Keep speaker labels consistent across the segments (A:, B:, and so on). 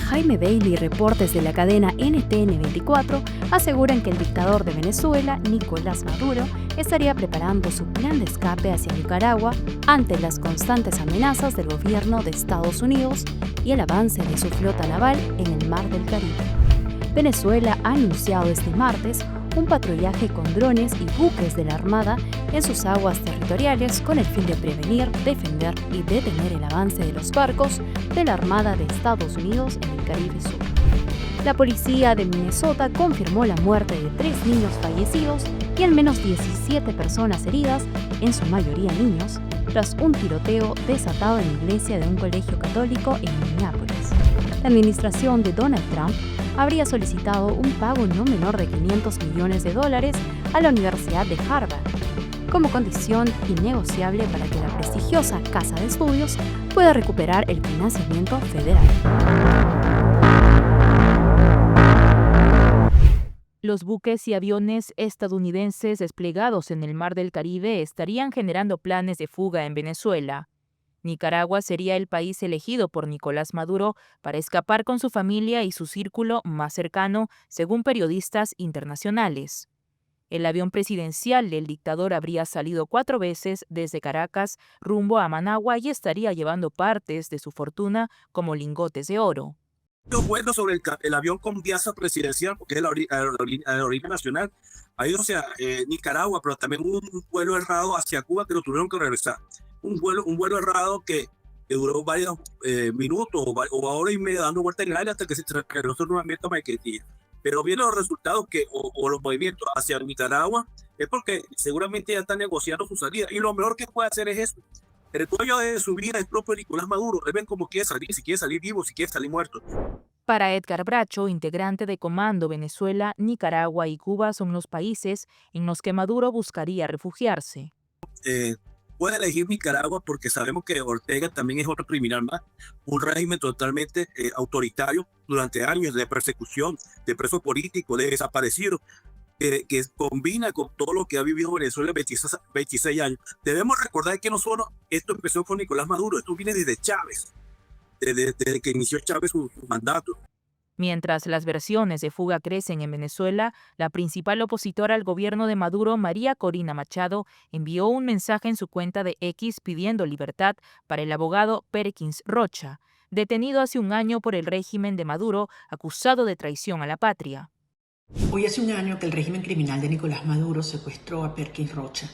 A: Jaime Bailey y reportes de la cadena NTN24 aseguran que el dictador de Venezuela, Nicolás Maduro, estaría preparando su plan de escape hacia Nicaragua ante las constantes amenazas del gobierno de Estados Unidos y el avance de su flota naval en el Mar del Caribe. Venezuela ha anunciado este martes un patrullaje con drones y buques de la Armada en sus aguas territoriales con el fin de prevenir, defender y detener el avance de los barcos de la Armada de Estados Unidos en el Caribe Sur. La policía de Minnesota confirmó la muerte de 3 niños fallecidos y al menos 17 personas heridas, en su mayoría niños, tras un tiroteo desatado en la iglesia de un colegio católico en Minneapolis. La administración de Donald Trump habría solicitado un pago no menor de $500 millones a la Universidad de Harvard, como condición innegociable para que la prestigiosa casa de estudios pueda recuperar el financiamiento federal.
B: Los buques y aviones estadounidenses desplegados en el Mar del Caribe estarían generando planes de fuga en Venezuela. Nicaragua sería el país elegido por Nicolás Maduro para escapar con su familia y su círculo más cercano, según periodistas internacionales. El avión presidencial del dictador habría salido 4 veces desde Caracas rumbo a Managua y estaría llevando partes de su fortuna como lingotes de oro.
C: Bueno, sobre el avión con guianza presidencial, porque es la aerolínea nacional, ha ido hacia Nicaragua, pero también hubo un vuelo errado hacia Cuba que lo tuvieron que regresar. Un vuelo errado que duró varios minutos o hora y media dando vuelta en el aire hasta que se regresó nuevamente a Maiquetía. Pero viendo los resultados o los movimientos hacia Nicaragua, es porque seguramente ya están negociando su salida. Y lo mejor que puede hacer es eso. El dueño de su vida es el propio Nicolás Maduro. Él ven cómo quiere salir, si quiere salir vivo, si quiere salir muerto.
B: Para Edgar Bracho, integrante de Comando, Venezuela, Nicaragua y Cuba son los países en los que Maduro buscaría refugiarse.
C: Puede elegir Nicaragua porque sabemos que Ortega también es otro criminal más, un régimen totalmente autoritario durante años de persecución, de presos políticos, de desaparecidos, que combina con todo lo que ha vivido Venezuela en 26 años. Debemos recordar que no solo esto empezó con Nicolás Maduro, esto viene desde Chávez, desde que inició Chávez su mandato.
B: Mientras las versiones de fuga crecen en Venezuela, la principal opositora al gobierno de Maduro, María Corina Machado, envió un mensaje en su cuenta de X pidiendo libertad para el abogado Perkins Rocha, detenido hace un año por el régimen de Maduro, acusado de traición a la patria.
D: Hoy hace un año que el régimen criminal de Nicolás Maduro secuestró a Perkins Rocha.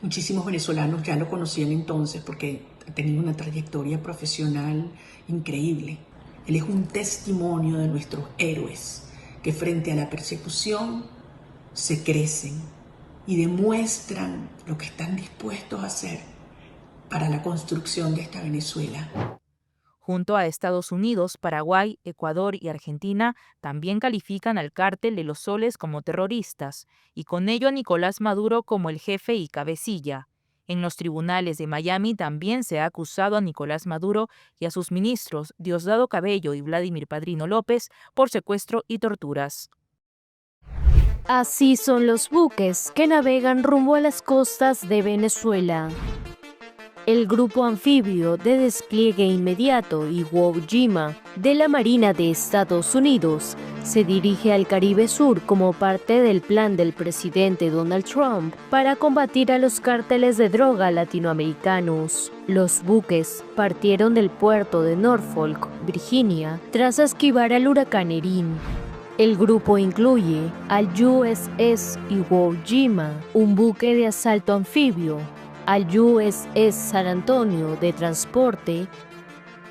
D: Muchísimos venezolanos ya lo conocían entonces porque tenía una trayectoria profesional increíble. Él es un testimonio de nuestros héroes que frente a la persecución se crecen y demuestran lo que están dispuestos a hacer para la construcción de esta Venezuela.
B: Junto a Estados Unidos, Paraguay, Ecuador y Argentina, también califican al Cártel de los Soles como terroristas y con ello a Nicolás Maduro como el jefe y cabecilla. En los tribunales de Miami también se ha acusado a Nicolás Maduro y a sus ministros Diosdado Cabello y Vladimir Padrino López por secuestro y torturas.
A: Así son los buques que navegan rumbo a las costas de Venezuela. El grupo anfibio de despliegue inmediato Iwo Jima de la Marina de Estados Unidos se dirige al Caribe Sur como parte del plan del presidente Donald Trump para combatir a los cárteles de droga latinoamericanos. Los buques partieron del puerto de Norfolk, Virginia, tras esquivar al huracán Erin. El grupo incluye al USS Iwo Jima, un buque de asalto anfibio, al USS San Antonio de transporte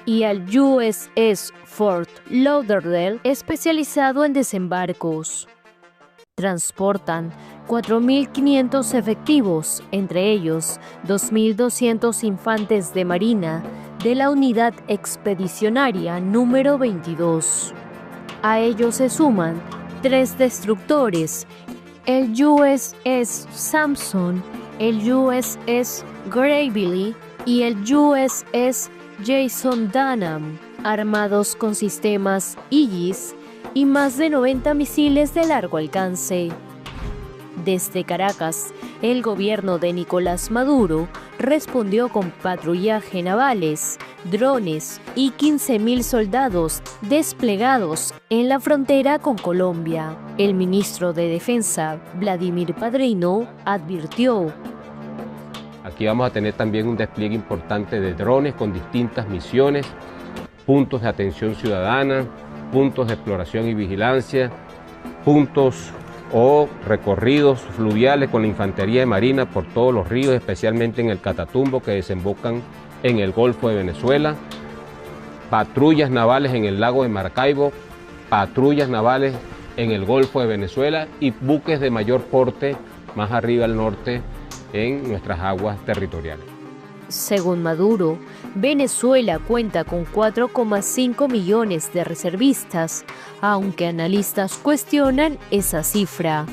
A: y al USS Fort Lauderdale especializado en desembarcos. Transportan 4.500 efectivos, entre ellos 2.200 infantes de marina de la unidad expedicionaria número 22. A ellos se suman 3 destructores, el USS Samson, el USS Gravely y el USS Jason Dunham, armados con sistemas Aegis y más de 90 misiles de largo alcance. Desde Caracas, el gobierno de Nicolás Maduro respondió con patrullaje navales, drones y 15.000 soldados desplegados en la frontera con Colombia. El ministro de Defensa, Vladimir Padrino, advirtió:
E: aquí vamos a tener también un despliegue importante de drones con distintas misiones, puntos de atención ciudadana, puntos de exploración y vigilancia, puntos o recorridos fluviales con la infantería de marina por todos los ríos, especialmente en el Catatumbo, que desembocan en el Golfo de Venezuela, patrullas navales en el lago de Maracaibo, patrullas navales en el Golfo de Venezuela y buques de mayor porte más arriba al norte en nuestras aguas territoriales.
A: Según Maduro, Venezuela cuenta con 4,5 millones de reservistas, aunque analistas cuestionan esa cifra.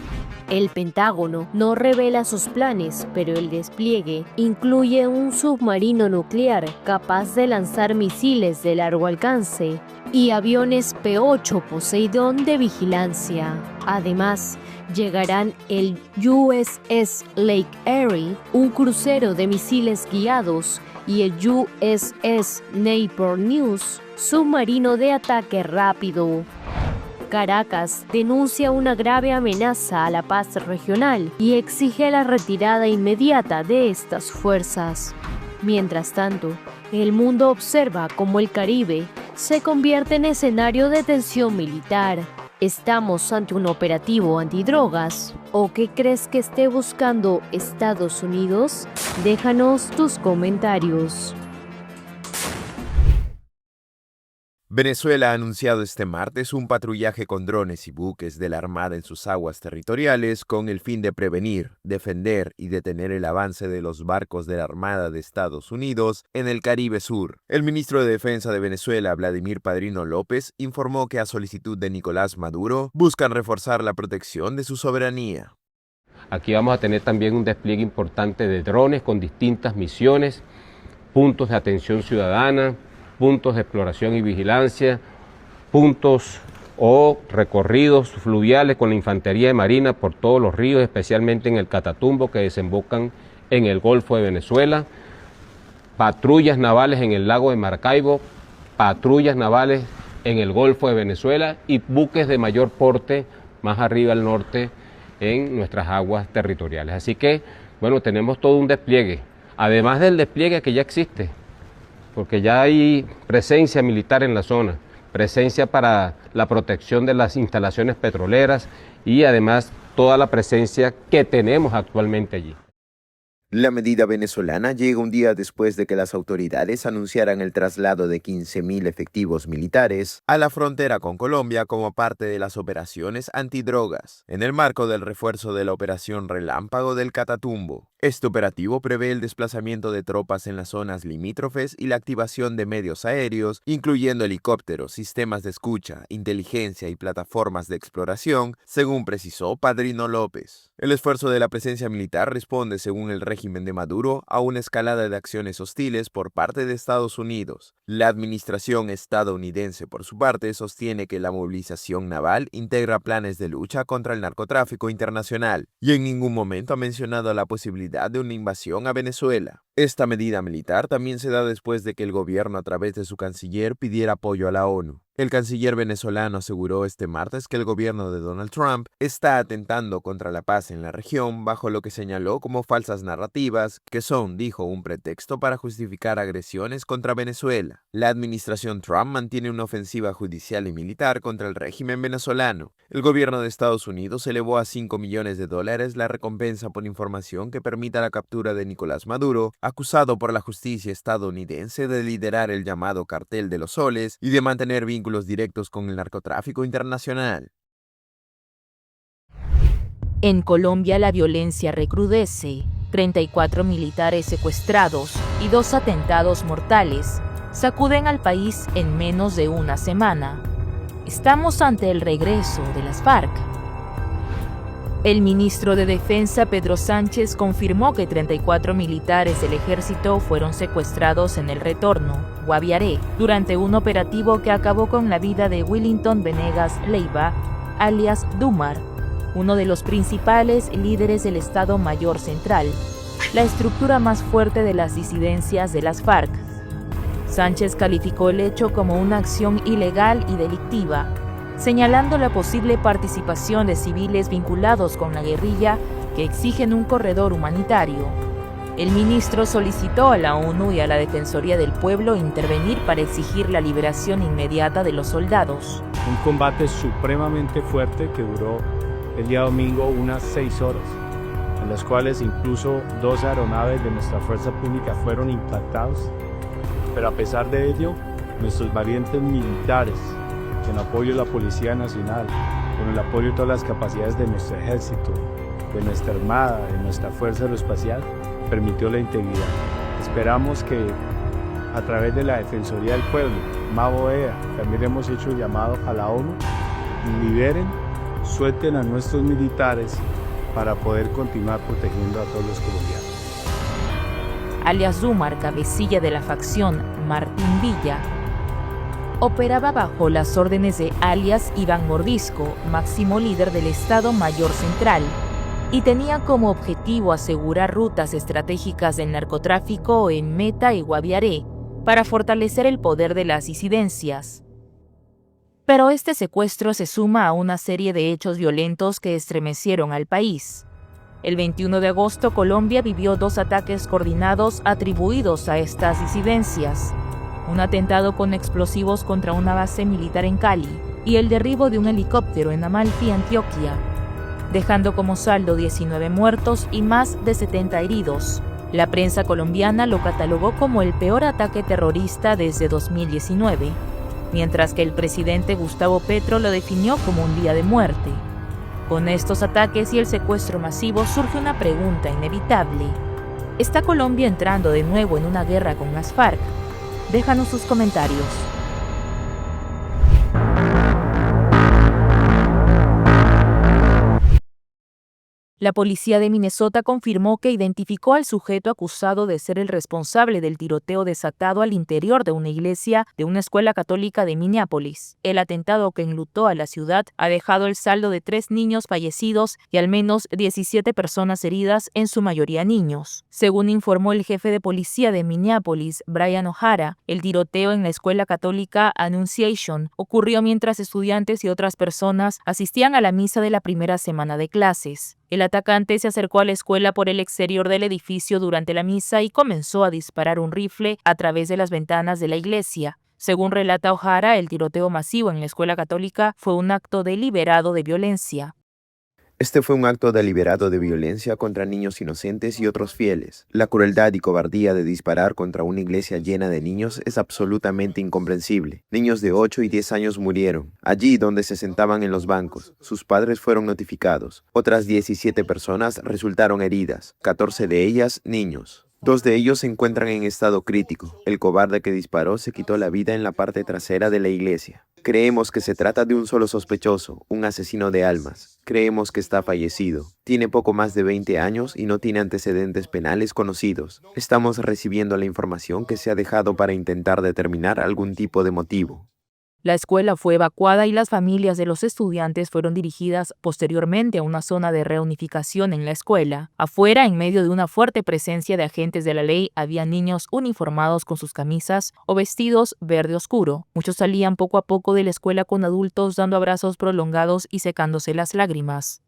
A: El Pentágono no revela sus planes, pero el despliegue incluye un submarino nuclear capaz de lanzar misiles de largo alcance y aviones P-8 Poseidón de vigilancia. Además, llegarán el USS Lake Erie, un crucero de misiles guiados, y el USS Newport News, submarino de ataque rápido. Caracas denuncia una grave amenaza a la paz regional y exige la retirada inmediata de estas fuerzas. Mientras tanto, el mundo observa cómo el Caribe se convierte en escenario de tensión militar. ¿Estamos ante un operativo antidrogas? ¿O qué crees que esté buscando Estados Unidos? Déjanos tus comentarios.
F: Venezuela ha anunciado este martes un patrullaje con drones y buques de la Armada en sus aguas territoriales con el fin de prevenir, defender y detener el avance de los barcos de la Armada de Estados Unidos en el Caribe Sur. El ministro de Defensa de Venezuela, Vladimir Padrino López, informó que a solicitud de Nicolás Maduro buscan reforzar la protección de su soberanía.
E: Aquí vamos a tener también un despliegue importante de drones con distintas misiones, puntos de atención ciudadana, puntos de exploración y vigilancia, puntos o recorridos fluviales con la infantería de marina por todos los ríos, especialmente en el Catatumbo, que desembocan en el Golfo de Venezuela, patrullas navales en el lago de Maracaibo, patrullas navales en el Golfo de Venezuela y buques de mayor porte más arriba al norte en nuestras aguas territoriales. Así que, bueno, tenemos todo un despliegue, además del despliegue que ya existe, porque ya hay presencia militar en la zona, presencia para la protección de las instalaciones petroleras y además toda la presencia que tenemos actualmente allí.
F: La medida venezolana llega un día después de que las autoridades anunciaran el traslado de 15.000 efectivos militares a la frontera con Colombia como parte de las operaciones antidrogas, en el marco del refuerzo de la Operación Relámpago del Catatumbo. Este operativo prevé el desplazamiento de tropas en las zonas limítrofes y la activación de medios aéreos, incluyendo helicópteros, sistemas de escucha, inteligencia y plataformas de exploración, según precisó Padrino López. El esfuerzo de la presencia militar responde, según el régimen de Maduro, a una escalada de acciones hostiles por parte de Estados Unidos. La administración estadounidense, por su parte, sostiene que la movilización naval integra planes de lucha contra el narcotráfico internacional y en ningún momento ha mencionado la posibilidad de una invasión a Venezuela. Esta medida militar también se da después de que el gobierno, a través de su canciller, pidiera apoyo a la ONU. El canciller venezolano aseguró este martes que el gobierno de Donald Trump está atentando contra la paz en la región bajo lo que señaló como falsas narrativas, que son, dijo, un pretexto para justificar agresiones contra Venezuela. La administración Trump mantiene una ofensiva judicial y militar contra el régimen venezolano. El gobierno de Estados Unidos elevó a $5 millones la recompensa por información que permita la captura de Nicolás Maduro, acusado por la justicia estadounidense de liderar el llamado Cartel de los Soles y de mantener vínculos directos con el narcotráfico internacional.
B: En Colombia la violencia recrudece. 34 militares secuestrados y 2 atentados mortales sacuden al país en menos de una semana. Estamos ante el regreso de las FARC. El ministro de Defensa, Pedro Sánchez, confirmó que 34 militares del ejército fueron secuestrados en el retorno, Guaviare, durante un operativo que acabó con la vida de Willington Venegas Leiva, alias Dumar, uno de los principales líderes del Estado Mayor Central, la estructura más fuerte de las disidencias de las FARC. Sánchez calificó el hecho como una acción ilegal y delictiva, señalando la posible participación de civiles vinculados con la guerrilla que exigen un corredor humanitario. El ministro solicitó a la ONU y a la Defensoría del Pueblo intervenir para exigir la liberación inmediata de los soldados.
G: Un combate supremamente fuerte que duró el día domingo unas 6 horas, en las cuales incluso 2 aeronaves de nuestra fuerza pública fueron impactados. Pero a pesar de ello, nuestros valientes militares, en apoyo de la Policía Nacional, con el apoyo de todas las capacidades de nuestro ejército, de nuestra armada, de nuestra fuerza aeroespacial, permitió la integridad. Esperamos que a través de la Defensoría del Pueblo, MABOEA, también hemos hecho llamado a la ONU, liberen, suelten a nuestros militares para poder continuar protegiendo a todos los colombianos.
B: Alias Zúmar, cabecilla de la facción Martín Villa, operaba bajo las órdenes de alias Iván Mordisco, máximo líder del Estado Mayor Central, y tenía como objetivo asegurar rutas estratégicas del narcotráfico en Meta y Guaviaré para fortalecer el poder de las disidencias. Pero este secuestro se suma a una serie de hechos violentos que estremecieron al país. El 21 de agosto, Colombia vivió 2 ataques coordinados atribuidos a estas disidencias: un atentado con explosivos contra una base militar en Cali y el derribo de un helicóptero en Amalfi, Antioquia, dejando como saldo 19 muertos y más de 70 heridos. La prensa colombiana lo catalogó como el peor ataque terrorista desde 2019, mientras que el presidente Gustavo Petro lo definió como un día de muerte. Con estos ataques y el secuestro masivo surge una pregunta inevitable: ¿está Colombia entrando de nuevo en una guerra con las FARC? Déjanos sus comentarios. La policía de Minnesota confirmó que identificó al sujeto acusado de ser el responsable del tiroteo desatado al interior de una iglesia de una escuela católica de Minneapolis. El atentado que enlutó a la ciudad ha dejado el saldo de 3 niños fallecidos y al menos 17 personas heridas, en su mayoría niños. Según informó el jefe de policía de Minneapolis, Brian O'Hara, el tiroteo en la escuela católica Annunciation ocurrió mientras estudiantes y otras personas asistían a la misa de la primera semana de clases. El atacante se acercó a la escuela por el exterior del edificio durante la misa y comenzó a disparar un rifle a través de las ventanas de la iglesia. Según relata O'Hara, el tiroteo masivo en la escuela católica fue un acto deliberado de violencia.
F: Este fue un acto deliberado de violencia contra niños inocentes y otros fieles. La crueldad y cobardía de disparar contra una iglesia llena de niños es absolutamente incomprensible. Niños de 8 y 10 años murieron, allí donde se sentaban en los bancos. Sus padres fueron notificados. Otras 17 personas resultaron heridas, 14 de ellas niños. 2 de ellos se encuentran en estado crítico. El cobarde que disparó se quitó la vida en la parte trasera de la iglesia. Creemos que se trata de un solo sospechoso, un asesino de almas. Creemos que está fallecido. Tiene poco más de 20 años y no tiene antecedentes penales conocidos. Estamos recibiendo la información que se ha dejado para intentar determinar algún tipo de motivo.
B: La escuela fue evacuada y las familias de los estudiantes fueron dirigidas posteriormente a una zona de reunificación en la escuela. Afuera, en medio de una fuerte presencia de agentes de la ley, había niños uniformados con sus camisas o vestidos verde oscuro. Muchos salían poco a poco de la escuela con adultos dando abrazos prolongados y secándose las lágrimas.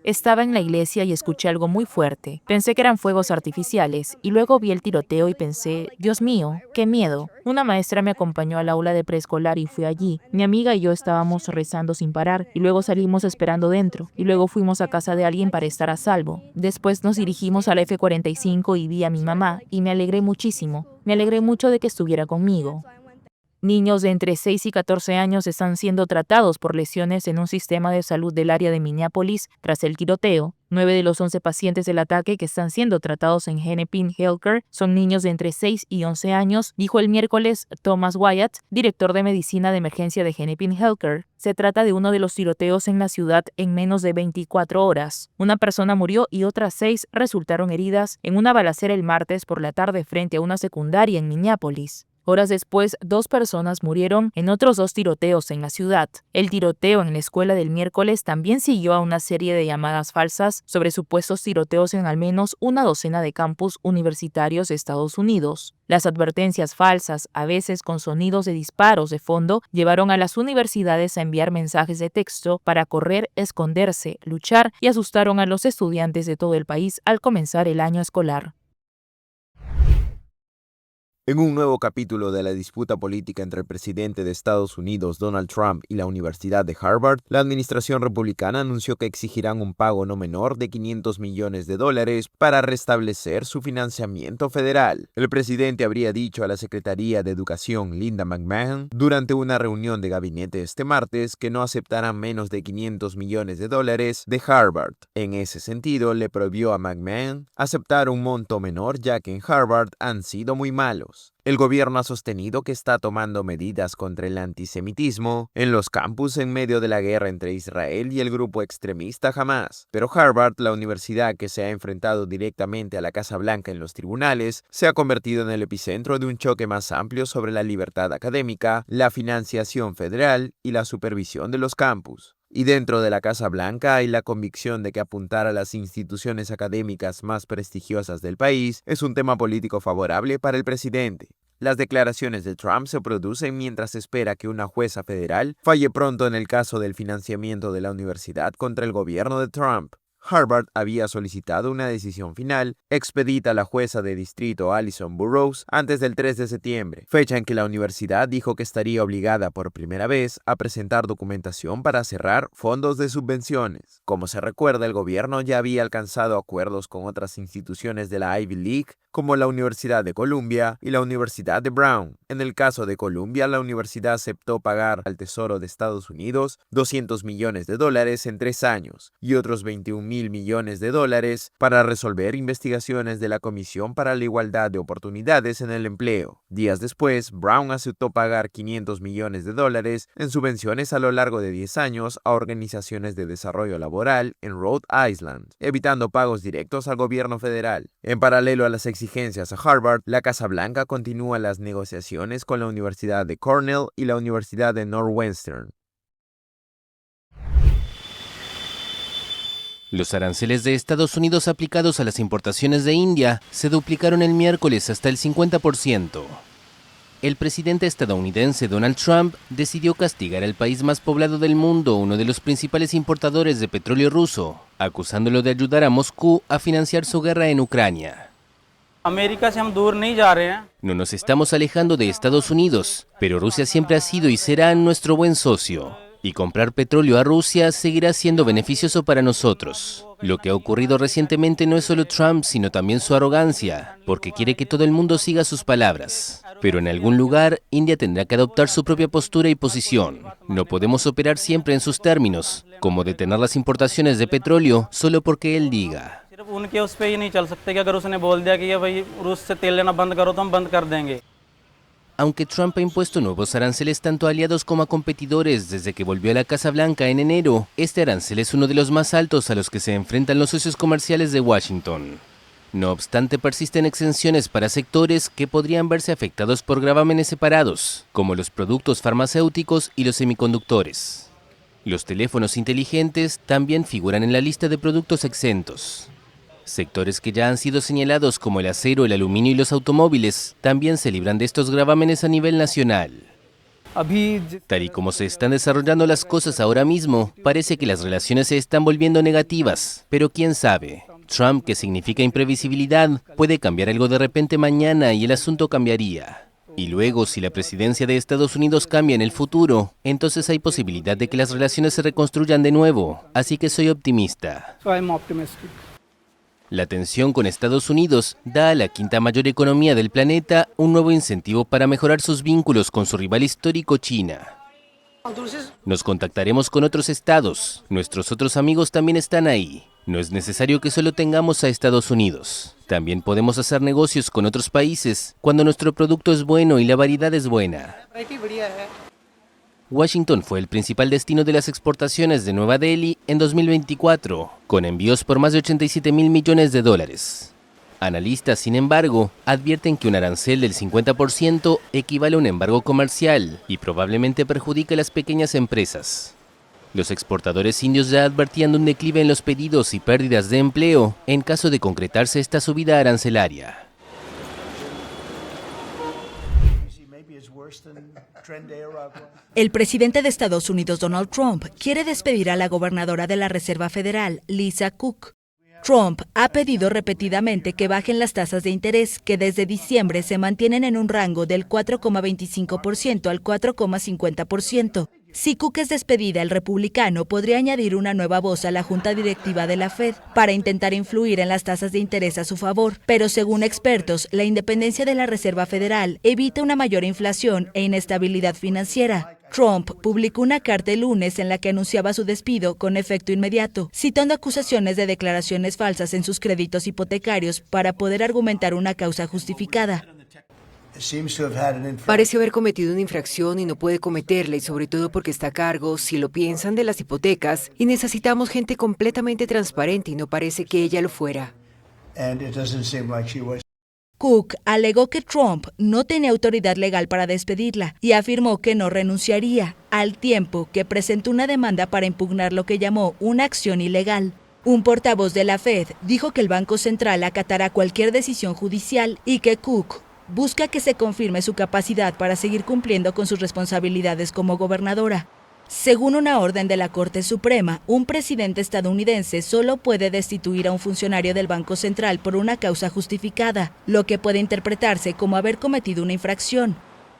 B: Estaba en la iglesia y escuché algo muy fuerte. Pensé que eran fuegos artificiales y luego vi el tiroteo y pensé, Dios mío, qué miedo. Una maestra me acompañó al aula de preescolar y fui allí. Mi amiga y yo estábamos rezando sin parar y luego salimos esperando dentro y luego fuimos a casa de alguien para estar a salvo. Después nos dirigimos al F-45 y vi a mi mamá y me alegré muchísimo. Me alegré mucho de que estuviera conmigo. Niños de entre 6 y 14 años están siendo tratados por lesiones en un sistema de salud del área de Minneapolis tras el tiroteo. 9 de los 11 pacientes del ataque que están siendo tratados en Hennepin Healthcare son niños de entre 6 y 11 años, dijo el miércoles Thomas Wyatt, director de medicina de emergencia de Hennepin Healthcare. Se trata de uno de los tiroteos en la ciudad en menos de 24 horas. Una persona murió y otras 6 resultaron heridas en una balacera el martes por la tarde frente a una secundaria en Minneapolis. Horas después, 2 personas murieron en otros 2 tiroteos en la ciudad. El tiroteo en la escuela del miércoles también siguió a una serie de llamadas falsas sobre supuestos tiroteos en al menos una docena de campus universitarios de Estados Unidos. Las advertencias falsas, a veces con sonidos de disparos de fondo, llevaron a las universidades a enviar mensajes de texto para correr, esconderse, luchar y asustaron a los estudiantes de todo el país al comenzar el año escolar.
F: En un nuevo capítulo de la disputa política entre el presidente de Estados Unidos, Donald Trump, y la Universidad de Harvard, la administración republicana anunció que exigirán un pago no menor de $500 millones para restablecer su financiamiento federal. El presidente habría dicho a la Secretaría de Educación, Linda McMahon, durante una reunión de gabinete este martes, que no aceptarán menos de $500 millones de Harvard. En ese sentido, le prohibió a McMahon aceptar un monto menor, ya que en Harvard han sido muy malos. El gobierno ha sostenido que está tomando medidas contra el antisemitismo en los campus en medio de la guerra entre Israel y el grupo extremista Hamas. Pero Harvard, la universidad que se ha enfrentado directamente a la Casa Blanca en los tribunales, se ha convertido en el epicentro de un choque más amplio sobre la libertad académica, la financiación federal y la supervisión de los campus. Y dentro de la Casa Blanca hay la convicción de que apuntar a las instituciones académicas más prestigiosas del país es un tema político favorable para el presidente. Las declaraciones de Trump se producen mientras espera que una jueza federal falle pronto en el caso del financiamiento de la universidad contra el gobierno de Trump. Harvard había solicitado una decisión final expedita a la jueza de distrito Alison Burroughs antes del 3 de septiembre, fecha en que la universidad dijo que estaría obligada por primera vez a presentar documentación para cerrar fondos de subvenciones. Como se recuerda, el gobierno ya había alcanzado acuerdos con otras instituciones de la Ivy League, como la Universidad de Columbia y la Universidad de Brown. En el caso de Columbia, la universidad aceptó pagar al Tesoro de Estados Unidos $200 millones en 3 años y otros $21.000 millones para resolver investigaciones de la Comisión para la Igualdad de Oportunidades en el Empleo. Días después, Brown aceptó pagar $500 millones en subvenciones a lo largo de 10 años a organizaciones de desarrollo laboral en Rhode Island, evitando pagos directos al gobierno federal. En paralelo a las exigencias a Harvard, la Casa Blanca continúa las negociaciones con la Universidad de Cornell y la Universidad de Northwestern.
H: Los aranceles de Estados Unidos aplicados a las importaciones de India se duplicaron el miércoles hasta el 50%. El presidente estadounidense Donald Trump decidió castigar al país más poblado del mundo, uno de los principales importadores de petróleo ruso, acusándolo de ayudar a Moscú a financiar su guerra en Ucrania. No nos estamos alejando de Estados Unidos, pero Rusia siempre ha sido y será nuestro buen socio. Y comprar petróleo a Rusia seguirá siendo beneficioso para nosotros. Lo que ha ocurrido recientemente no es solo Trump, sino también su arrogancia, porque quiere que todo el mundo siga sus palabras. Pero en algún lugar, India tendrá que adoptar su propia postura y posición. No podemos operar siempre en sus términos, como detener las importaciones de petróleo solo porque él diga. Aunque Trump ha impuesto nuevos aranceles tanto a aliados como a competidores desde que volvió a la Casa Blanca en enero, este arancel es uno de los más altos a los que se enfrentan los socios comerciales de Washington. No obstante, persisten exenciones para sectores que podrían verse afectados por gravámenes separados, como los productos farmacéuticos y los semiconductores. Los teléfonos inteligentes también figuran en la lista de productos exentos. Sectores que ya han sido señalados como el acero, el aluminio y los automóviles también se libran de estos gravámenes a nivel nacional. Tal y como se están desarrollando las cosas ahora mismo, parece que las relaciones se están volviendo negativas, pero quién sabe. Trump, que significa imprevisibilidad, puede cambiar algo de repente mañana y el asunto cambiaría. Y luego, si la presidencia de Estados Unidos cambia en el futuro, entonces hay posibilidad de que las relaciones se reconstruyan de nuevo, así que soy optimista. La tensión con Estados Unidos da a la quinta mayor economía del planeta un nuevo incentivo para mejorar sus vínculos con su rival histórico China. Nos contactaremos con otros estados. Nuestros otros amigos también están ahí. No es necesario que solo tengamos a Estados Unidos. También podemos hacer negocios con otros países cuando nuestro producto es bueno y la variedad es buena. Washington fue el principal destino de las exportaciones de Nueva Delhi en 2024, con envíos por más de $87.000 millones. Analistas, sin embargo, advierten que un arancel del 50% equivale a un embargo comercial y probablemente perjudique a las pequeñas empresas. Los exportadores indios ya advertían de un declive en los pedidos y pérdidas de empleo en caso de concretarse esta subida arancelaria.
I: El presidente de Estados Unidos, Donald Trump, quiere despedir a la gobernadora de la Reserva Federal, Lisa Cook. Trump ha pedido repetidamente que bajen las tasas de interés, que desde diciembre se mantienen en un rango del 4,25% al 4,50%. Si Cook es despedida, el republicano podría añadir una nueva voz a la junta directiva de la Fed para intentar influir en las tasas de interés a su favor. Pero según expertos, la independencia de la Reserva Federal evita una mayor inflación e inestabilidad financiera. Trump publicó una carta el lunes en la que anunciaba su despido con efecto inmediato, citando acusaciones de declaraciones falsas en sus créditos hipotecarios para poder argumentar una causa justificada.
J: Parece haber cometido una infracción y no puede cometerla, y sobre todo porque está a cargo, si lo piensan, de las hipotecas, y necesitamos gente completamente transparente y no parece que ella lo fuera.
I: Cook alegó que Trump no tenía autoridad legal para despedirla y afirmó que no renunciaría, al tiempo que presentó una demanda para impugnar lo que llamó una acción ilegal. Un portavoz de la Fed dijo que el Banco Central acatará cualquier decisión judicial y que Cook busca que se confirme su capacidad para seguir cumpliendo con sus responsabilidades como gobernadora. Según una orden de la Corte Suprema, un presidente estadounidense solo puede destituir a un funcionario del Banco Central por una causa justificada, lo que puede interpretarse como haber cometido una infracción.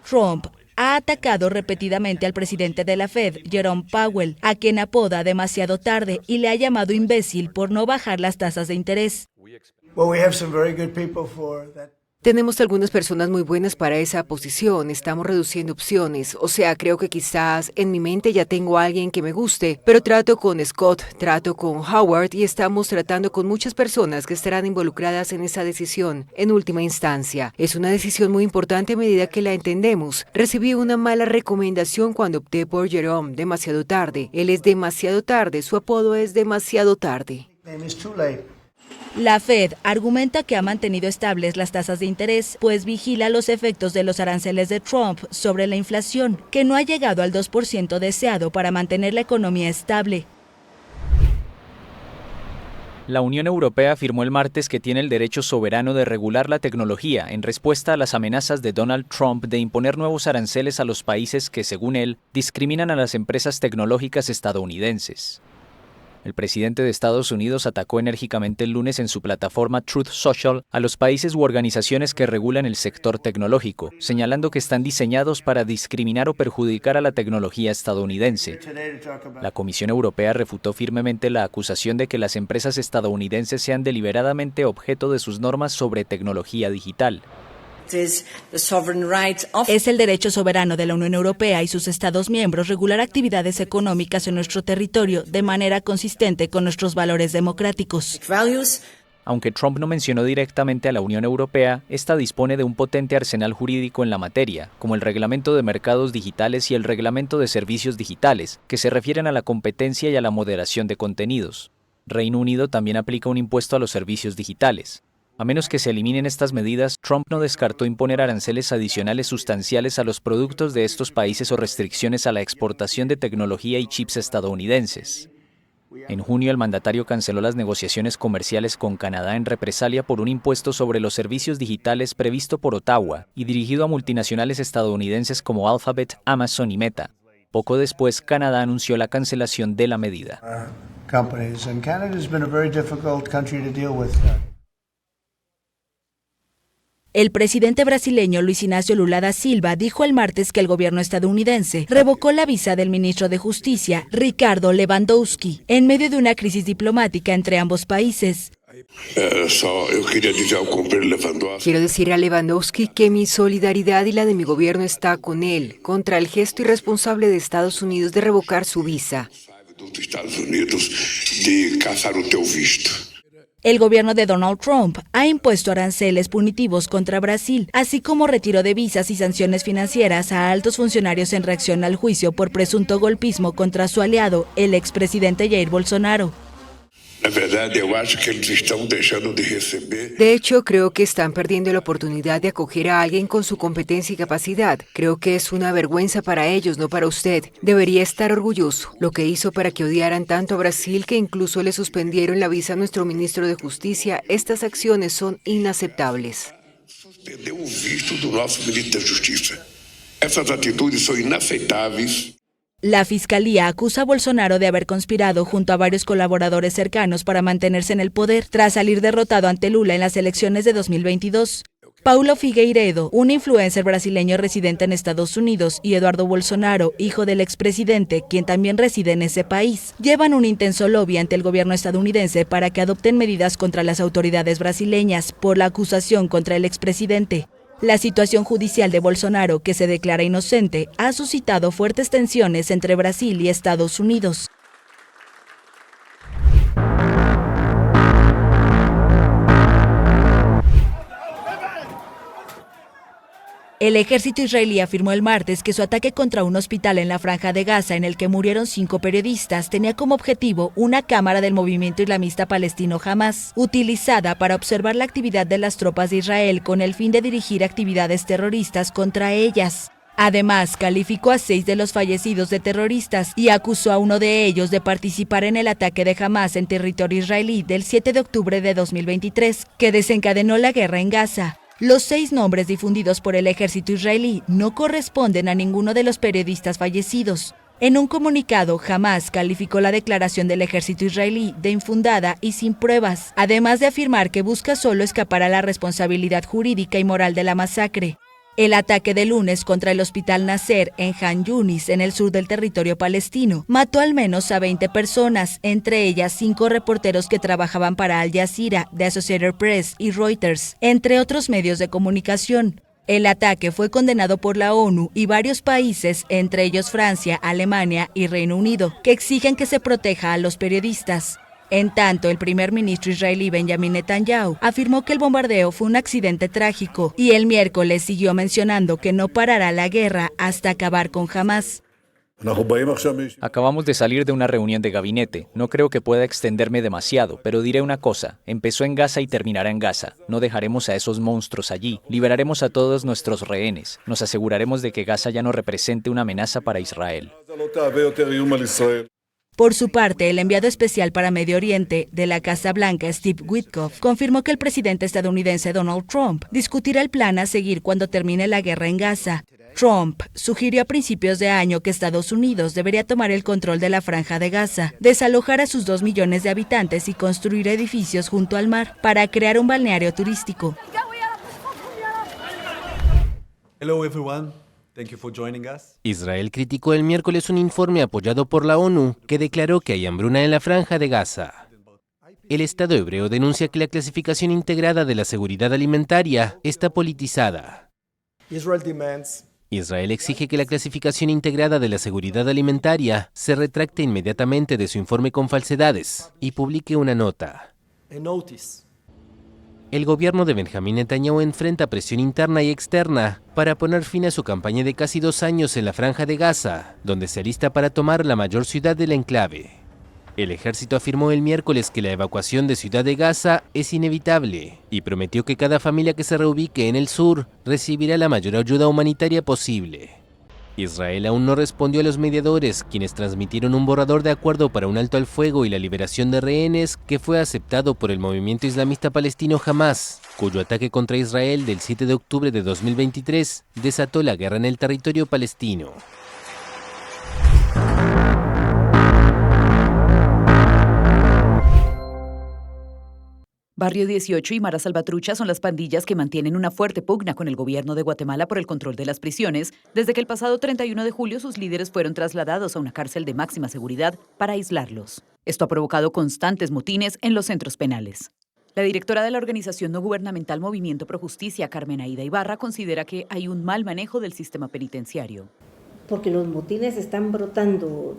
I: Trump ha atacado repetidamente al presidente de la Fed, Jerome Powell, a quien apoda demasiado tarde y le ha llamado imbécil por no bajar las tasas de interés.
J: Tenemos algunas personas muy buenas para esa posición, estamos reduciendo opciones, o sea, creo que quizás en mi mente ya tengo a alguien que me guste, pero trato con Scott, trato con Howard y estamos tratando con muchas personas que estarán involucradas en esa decisión, en última instancia. Es una decisión muy importante a medida que la entendemos. Recibí una mala recomendación cuando opté por Jerome, demasiado tarde. Él es demasiado tarde, su apodo es demasiado tarde.
I: La Fed argumenta que ha mantenido estables las tasas de interés, pues vigila los efectos de los aranceles de Trump sobre la inflación, que no ha llegado al 2% deseado para mantener la economía estable.
K: La Unión Europea afirmó el martes que tiene el derecho soberano de regular la tecnología en respuesta a las amenazas de Donald Trump de imponer nuevos aranceles a los países que, según él, discriminan a las empresas tecnológicas estadounidenses. El presidente de Estados Unidos atacó enérgicamente el lunes en su plataforma Truth Social a los países u organizaciones que regulan el sector tecnológico, señalando que están diseñados para discriminar o perjudicar a la tecnología estadounidense. La Comisión Europea refutó firmemente la acusación de que las empresas estadounidenses sean deliberadamente objeto de sus normas sobre tecnología digital.
I: Es el derecho soberano de la Unión Europea y sus Estados miembros regular actividades económicas en nuestro territorio de manera consistente con nuestros valores democráticos.
K: Aunque Trump no mencionó directamente a la Unión Europea, esta dispone de un potente arsenal jurídico en la materia, como el Reglamento de Mercados Digitales y el Reglamento de Servicios Digitales, que se refieren a la competencia y a la moderación de contenidos. Reino Unido también aplica un impuesto a los servicios digitales. A menos que se eliminen estas medidas, Trump no descartó imponer aranceles adicionales sustanciales a los productos de estos países o restricciones a la exportación de tecnología y chips estadounidenses. En junio, el mandatario canceló las negociaciones comerciales con Canadá en represalia por un impuesto sobre los servicios digitales previsto por Ottawa y dirigido a multinacionales estadounidenses como Alphabet, Amazon y Meta. Poco después, Canadá anunció la cancelación de la medida.
I: El presidente brasileño Luiz Inácio Lula da Silva dijo el martes que el gobierno estadounidense revocó la visa del ministro de Justicia, Ricardo Lewandowski, en medio de una crisis diplomática entre ambos países.
J: Quiero decir a Lewandowski que mi solidaridad y la de mi gobierno está con él, contra el gesto irresponsable de Estados Unidos de revocar su visa.
I: El gobierno de Donald Trump ha impuesto aranceles punitivos contra Brasil, así como retiro de visas y sanciones financieras a altos funcionarios en reacción al juicio por presunto golpismo contra su aliado, el expresidente Jair Bolsonaro.
J: De hecho, creo que están perdiendo la oportunidad de acoger a alguien con su competencia y capacidad. Creo que es una vergüenza para ellos, no para usted. Debería estar orgulloso. Lo que hizo para que odiaran tanto a Brasil que incluso le suspendieron la visa a nuestro ministro de Justicia. Estas acciones son inaceptables.
L: Perdeu o visto do nosso ministro da Justiça. Essas atitudes são inaceitáveis.
I: La fiscalía acusa a Bolsonaro de haber conspirado junto a varios colaboradores cercanos para mantenerse en el poder tras salir derrotado ante Lula en las elecciones de 2022. Paulo Figueiredo, un influencer brasileño residente en Estados Unidos, y Eduardo Bolsonaro, hijo del expresidente, quien también reside en ese país, llevan un intenso lobby ante el gobierno estadounidense para que adopten medidas contra las autoridades brasileñas por la acusación contra el expresidente. La situación judicial de Bolsonaro, que se declara inocente, ha suscitado fuertes tensiones entre Brasil y Estados Unidos. El ejército israelí afirmó el martes que su ataque contra un hospital en la Franja de Gaza, en el que murieron 5 periodistas, tenía como objetivo una cámara del movimiento islamista palestino Hamas, utilizada para observar la actividad de las tropas de Israel con el fin de dirigir actividades terroristas contra ellas. Además, calificó a 6 de los fallecidos de terroristas y acusó a uno de ellos de participar en el ataque de Hamas en territorio israelí del 7 de octubre de 2023, que desencadenó la guerra en Gaza. Los 6 nombres difundidos por el ejército israelí no corresponden a ninguno de los periodistas fallecidos. En un comunicado, Hamas calificó la declaración del ejército israelí de infundada y sin pruebas, además de afirmar que busca solo escapar a la responsabilidad jurídica y moral de la masacre. El ataque de lunes contra el hospital Nasser en Han Yunis, en el sur del territorio palestino, mató al menos a 20 personas, entre ellas 5 reporteros que trabajaban para Al Jazeera, The Associated Press y Reuters, entre otros medios de comunicación. El ataque fue condenado por la ONU y varios países, entre ellos Francia, Alemania y Reino Unido, que exigen que se proteja a los periodistas. En tanto, el primer ministro israelí Benjamin Netanyahu afirmó que el bombardeo fue un accidente trágico y el miércoles siguió mencionando que no parará la guerra hasta acabar con Hamas.
K: Acabamos de salir de una reunión de gabinete. No creo que pueda extenderme demasiado, pero diré una cosa. Empezó en Gaza y terminará en Gaza. No dejaremos a esos monstruos allí. Liberaremos a todos nuestros rehenes. Nos aseguraremos de que Gaza ya no represente una amenaza para Israel.
I: Por su parte, el enviado especial para Medio Oriente de la Casa Blanca, Steve Witkoff, confirmó que el presidente estadounidense Donald Trump discutirá el plan a seguir cuando termine la guerra en Gaza. Trump sugirió a principios de año que Estados Unidos debería tomar el control de la Franja de Gaza, desalojar a sus 2 millones de habitantes y construir edificios junto al mar para crear un balneario turístico.
M: Hello everyone. Thank you for joining us.
H: Israel criticó el miércoles un informe apoyado por la ONU que declaró que hay hambruna en la Franja de Gaza. El Estado hebreo denuncia que la clasificación integrada de la seguridad alimentaria está politizada. Israel exige que la clasificación integrada de la seguridad alimentaria se retracte inmediatamente de su informe con falsedades y publique una nota. El gobierno de Benjamín Netanyahu enfrenta presión interna y externa para poner fin a su campaña de casi 2 años en la Franja de Gaza, donde se alista para tomar la mayor ciudad del enclave. El ejército afirmó el miércoles que la evacuación de Ciudad de Gaza es inevitable y prometió que cada familia que se reubique en el sur recibirá la mayor ayuda humanitaria posible. Israel aún no respondió a los mediadores, quienes transmitieron un borrador de acuerdo para un alto al fuego y la liberación de rehenes que fue aceptado por el movimiento islamista palestino Hamas, cuyo ataque contra Israel del 7 de octubre de 2023 desató la guerra en el territorio palestino.
N: Barrio 18 y Mara Salvatrucha son las pandillas que mantienen una fuerte pugna con el gobierno de Guatemala por el control de las prisiones, desde que el pasado 31 de julio sus líderes fueron trasladados a una cárcel de máxima seguridad para aislarlos. Esto ha provocado constantes motines en los centros penales. La directora de la organización no gubernamental Movimiento Pro Justicia, Carmen Aida Ibarra, considera que hay un mal manejo del sistema penitenciario.
O: Porque los motines están brotando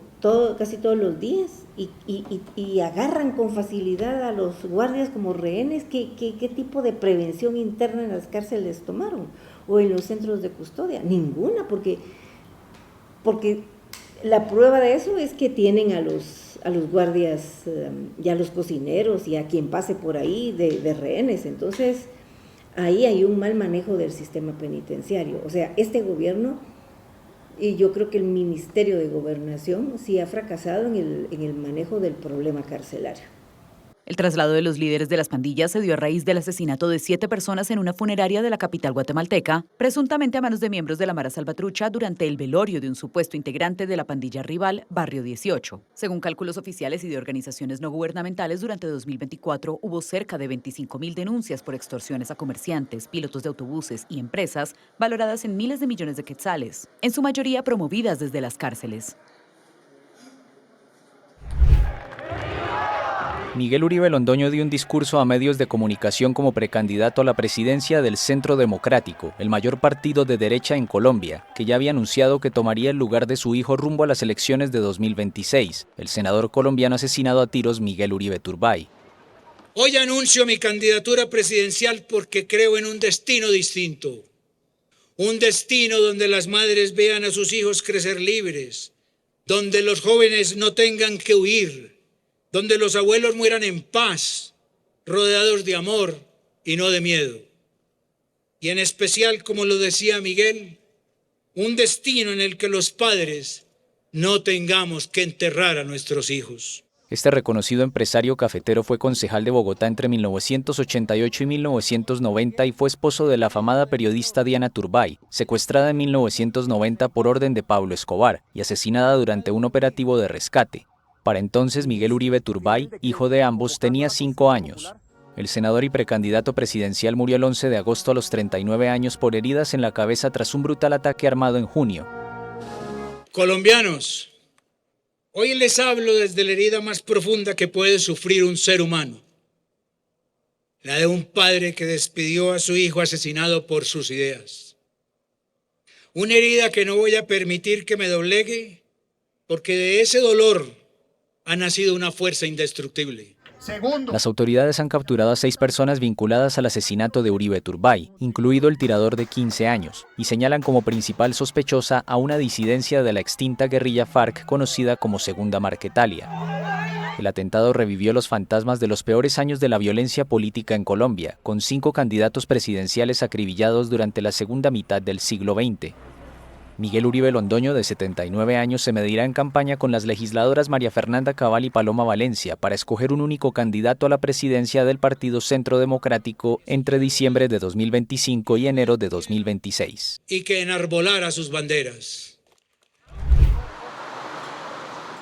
O: casi todos los días y agarran con facilidad a los guardias como rehenes. ¿Qué tipo de prevención interna en las cárceles tomaron? ¿O en los centros de custodia? Ninguna, porque La prueba de eso es que tienen a los guardias y a los cocineros y a quien pase por ahí de rehenes. Entonces, ahí hay un mal manejo del sistema penitenciario. O sea, este gobierno, y yo creo que el Ministerio de Gobernación sí ha fracasado en el manejo del problema carcelario.
N: El traslado de los líderes de las pandillas se dio a raíz del asesinato de 7 personas en una funeraria de la capital guatemalteca, presuntamente a manos de miembros de la Mara Salvatrucha durante el velorio de un supuesto integrante de la pandilla rival Barrio 18. Según cálculos oficiales y de organizaciones no gubernamentales, durante 2024 hubo cerca de 25.000 denuncias por extorsiones a comerciantes, pilotos de autobuses y empresas valoradas en miles de millones de quetzales, en su mayoría promovidas desde las cárceles.
K: Miguel Uribe Londoño dio un discurso a medios de comunicación como precandidato a la presidencia del Centro Democrático, el mayor partido de derecha en Colombia, que ya había anunciado que tomaría el lugar de su hijo rumbo a las elecciones de 2026, el senador colombiano asesinado a tiros Miguel Uribe Turbay.
P: Hoy anuncio mi candidatura presidencial porque creo en un destino distinto. Un destino donde las madres vean a sus hijos crecer libres, donde los jóvenes no tengan que huir, donde los abuelos mueran en paz, rodeados de amor y no de miedo. Y en especial, como lo decía Miguel, un destino en el que los padres no tengamos que enterrar a nuestros hijos.
K: Este reconocido empresario cafetero fue concejal de Bogotá entre 1988 y 1990 y fue esposo de la afamada periodista Diana Turbay, secuestrada en 1990 por orden de Pablo Escobar y asesinada durante un operativo de rescate. Para entonces, Miguel Uribe Turbay, hijo de ambos, tenía 5 años. El senador y precandidato presidencial murió el 11 de agosto a los 39 años por heridas en la cabeza tras un brutal ataque armado en junio.
P: Colombianos, hoy les hablo desde la herida más profunda que puede sufrir un ser humano. La de un padre que despidió a su hijo asesinado por sus ideas. Una herida que no voy a permitir que me doblegue, porque de ese dolor ha nacido una fuerza indestructible.
K: Las autoridades han capturado a 6 personas vinculadas al asesinato de Uribe Turbay, incluido el tirador de 15 años, y señalan como principal sospechosa a una disidencia de la extinta guerrilla FARC conocida como Segunda Marquetalia. El atentado revivió los fantasmas de los peores años de la violencia política en Colombia, con 5 candidatos presidenciales acribillados durante la segunda mitad del siglo XX. Miguel Uribe Londoño, de 79 años, se medirá en campaña con las legisladoras María Fernanda Cabal y Paloma Valencia para escoger un único candidato a la presidencia del Partido Centro Democrático entre diciembre de 2025 y enero de 2026.
P: Y que enarbolara sus banderas.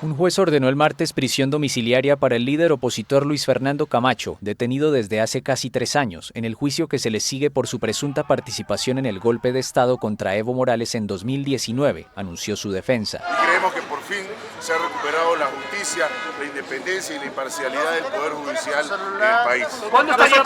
K: Un juez ordenó el martes prisión domiciliaria para el líder opositor Luis Fernando Camacho, detenido desde hace casi 3 años, en el juicio que se le sigue por su presunta participación en el golpe de Estado contra Evo Morales en 2019, anunció su defensa.
Q: Y creemos que por fin se ha recuperado la justicia, la independencia y la imparcialidad del Poder Judicial del país.
R: ¿Cuándo estaría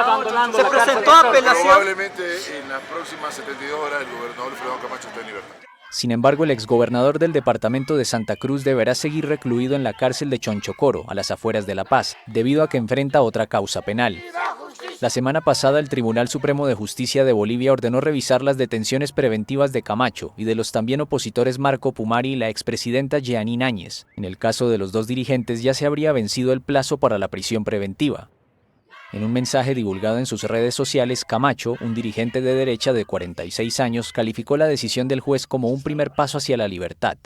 R: abandonando? ¿Se presentó apelación?
Q: Probablemente en las próximas 72 horas el gobernador Fernando Camacho esté en libertad.
K: Sin embargo, el exgobernador del departamento de Santa Cruz deberá seguir recluido en la cárcel de Chonchocoro, a las afueras de La Paz, debido a que enfrenta otra causa penal. La semana pasada, el Tribunal Supremo de Justicia de Bolivia ordenó revisar las detenciones preventivas de Camacho y de los también opositores Marco Pumari y la expresidenta Jeanine Áñez. En el caso de los 2 dirigentes ya se habría vencido el plazo para la prisión preventiva. En un mensaje divulgado en sus redes sociales, Camacho, un dirigente de derecha de 46 años, calificó la decisión del juez como un primer paso hacia la libertad.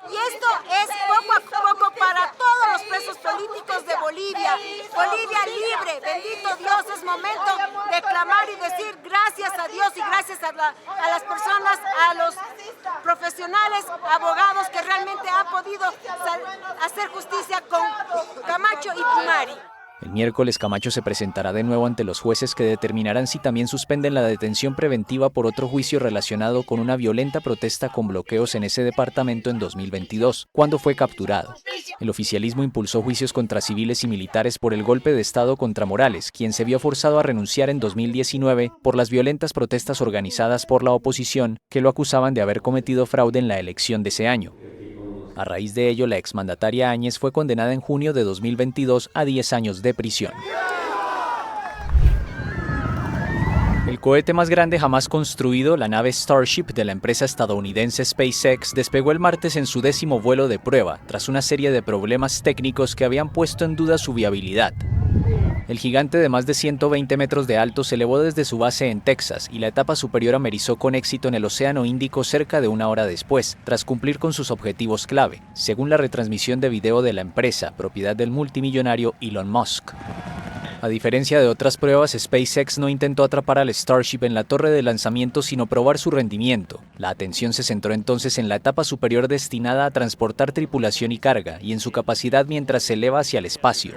S: Y esto es poco a poco para todos los presos políticos de Bolivia. Bolivia libre, bendito Dios, es momento de clamar y decir gracias a Dios y gracias a las personas, a los profesionales, abogados que realmente han podido hacer justicia con Camacho y Pumari.
K: El miércoles, Camacho se presentará de nuevo ante los jueces que determinarán si también suspenden la detención preventiva por otro juicio relacionado con una violenta protesta con bloqueos en ese departamento en 2022, cuando fue capturado. El oficialismo impulsó juicios contra civiles y militares por el golpe de Estado contra Morales, quien se vio forzado a renunciar en 2019 por las violentas protestas organizadas por la oposición que lo acusaban de haber cometido fraude en la elección de ese año. A raíz de ello, la exmandataria Áñez fue condenada en junio de 2022 a 10 años de prisión. El cohete más grande jamás construido, la nave Starship de la empresa estadounidense SpaceX, despegó el martes en su 10º vuelo de prueba, tras una serie de problemas técnicos que habían puesto en duda su viabilidad. El gigante de más de 120 metros de alto se elevó desde su base en Texas y la etapa superior amerizó con éxito en el Océano Índico cerca de una hora después, tras cumplir con sus objetivos clave, según la retransmisión de video de la empresa, propiedad del multimillonario Elon Musk. A diferencia de otras pruebas, SpaceX no intentó atrapar al Starship en la torre de lanzamiento, sino probar su rendimiento. La atención se centró entonces en la etapa superior destinada a transportar tripulación y carga, y en su capacidad mientras se eleva hacia el espacio.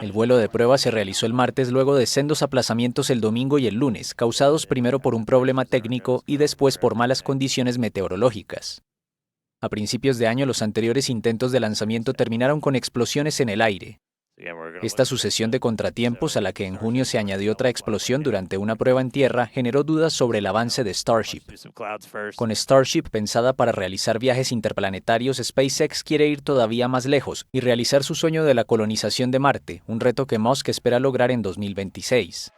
K: El vuelo de prueba se realizó el martes luego de sendos aplazamientos el domingo y el lunes, causados primero por un problema técnico y después por malas condiciones meteorológicas. A principios de año, los anteriores intentos de lanzamiento terminaron con explosiones en el aire. Esta sucesión de contratiempos, a la que en junio se añadió otra explosión durante una prueba en tierra, generó dudas sobre el avance de Starship. Con Starship, pensada para realizar viajes interplanetarios, SpaceX quiere ir todavía más lejos y realizar su sueño de la colonización de Marte, un reto que Musk espera lograr en 2026.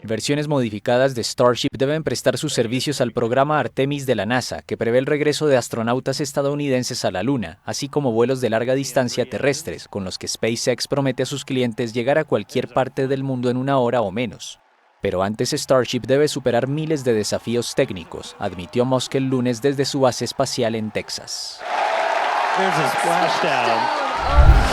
K: Versiones modificadas de Starship deben prestar sus servicios al programa Artemis de la NASA, que prevé el regreso de astronautas estadounidenses a la Luna, así como vuelos de larga distancia terrestres, con los que SpaceX promete a sus clientes llegar a cualquier parte del mundo en una hora o menos. Pero antes, Starship debe superar miles de desafíos técnicos, admitió Musk el lunes desde su base espacial en Texas.
T: There's a splashdown.